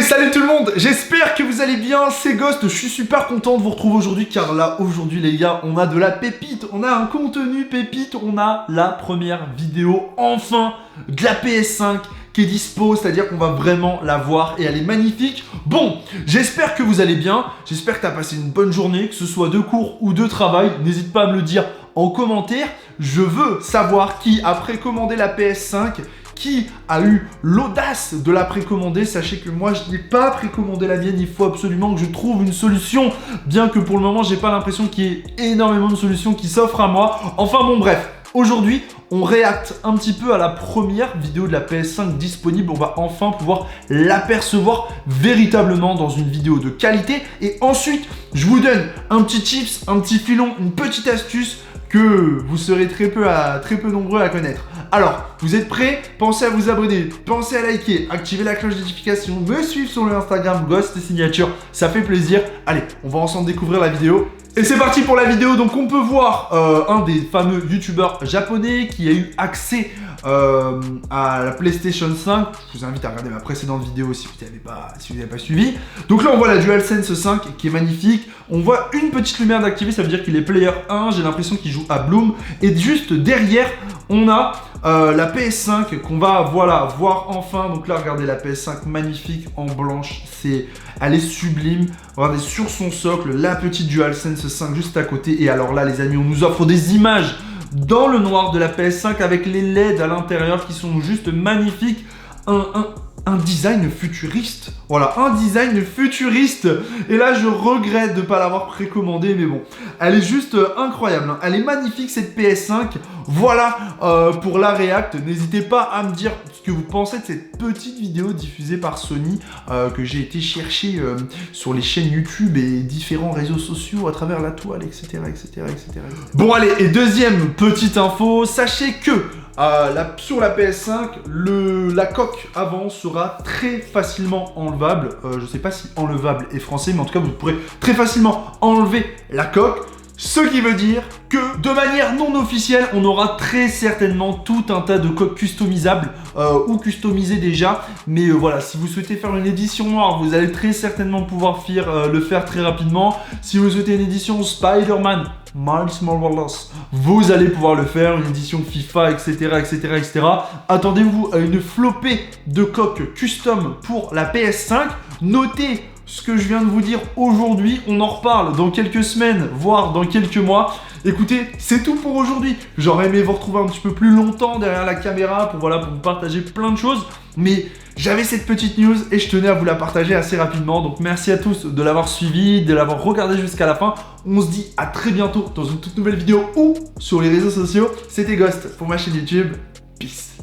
Salut tout le monde, j'espère que vous allez bien, c'est Ghost, je suis super content de vous retrouver aujourd'hui car là, aujourd'hui les gars, on a de la pépite, on a un contenu pépite, on a la première vidéo, enfin, de la PS5 qui est dispo, c'est-à-dire qu'on va vraiment la voir et elle est magnifique. Bon, j'espère que vous allez bien, j'espère que tu as passé une bonne journée, que ce soit de cours ou de travail, n'hésite pas à me le dire en commentaire, je veux savoir qui a précommandé la PS5, qui a eu l'audace de la précommander. Sachez que moi je n'ai pas précommandé la mienne, il faut absolument que je trouve une solution, bien que pour le moment j'ai pas l'impression qu'il y ait énormément de solutions qui s'offrent à moi. Enfin bon bref, aujourd'hui on réacte un petit peu à la première vidéo de la PS5 disponible, on va enfin pouvoir l'apercevoir véritablement dans une vidéo de qualité et ensuite je vous donne un petit tips, un petit filon, une petite astuce que vous serez très peu nombreux à connaître. Alors, vous êtes prêts? Pensez à vous abonner, pensez à liker, activer la cloche de notification, me suivre sur le Instagram Ghost Signature, ça fait plaisir. Allez, on va ensemble découvrir la vidéo. Et c'est parti pour la vidéo. Donc on peut voir un des fameux youtubeurs japonais qui a eu accès à la PlayStation 5. Je vous invite à regarder ma précédente vidéo si vous n'avez pas suivi. Donc là on voit la DualSense 5 qui est magnifique. On voit une petite lumière d'activer, ça veut dire qu'il est player 1. J'ai l'impression qu'il joue à Bloom. Et juste derrière on a la PS5 qu'on va voir enfin. Donc là regardez la PS5 magnifique en blanche, elle est sublime. Regardez sur son socle la petite DualSense 5 juste à côté. Et alors là les amis, on nous offre des images dans le noir de la PS5 avec les LED à l'intérieur qui sont juste magnifiques. Un design futuriste. Voilà, un design futuriste. Et là, je regrette de ne pas l'avoir précommandé, mais bon. Elle est juste incroyable. Hein. Elle est magnifique, cette PS5. Voilà pour la React. N'hésitez pas à me dire ce que vous pensez de cette petite vidéo diffusée par Sony que j'ai été chercher sur les chaînes YouTube et différents réseaux sociaux à travers la toile, etc. Bon, allez, et deuxième petite info. Sachez que sur la PS5, la coque avant sera très facilement enlevable. Je ne sais pas si enlevable est français, mais en tout cas, vous pourrez très facilement enlever la coque. Ce qui veut dire que, de manière non officielle, on aura très certainement tout un tas de coques customisables ou customisées déjà. Mais voilà, si vous souhaitez faire une édition noire, vous allez très certainement pouvoir le faire très rapidement. Si vous souhaitez une édition Spider-Man, Miles Morales, vous allez pouvoir le faire, une édition FIFA, etc. Attendez-vous à une flopée de coques custom pour la PS5. Notez ce que je viens de vous dire aujourd'hui, on en reparle dans quelques semaines, voire dans quelques mois. Écoutez, c'est tout pour aujourd'hui. J'aurais aimé vous retrouver un petit peu plus longtemps derrière la caméra pour vous partager plein de choses. Mais j'avais cette petite news et je tenais à vous la partager assez rapidement. Donc merci à tous de l'avoir suivi, de l'avoir regardé jusqu'à la fin. On se dit à très bientôt dans une toute nouvelle vidéo ou sur les réseaux sociaux. C'était Ghost pour ma chaîne YouTube. Peace.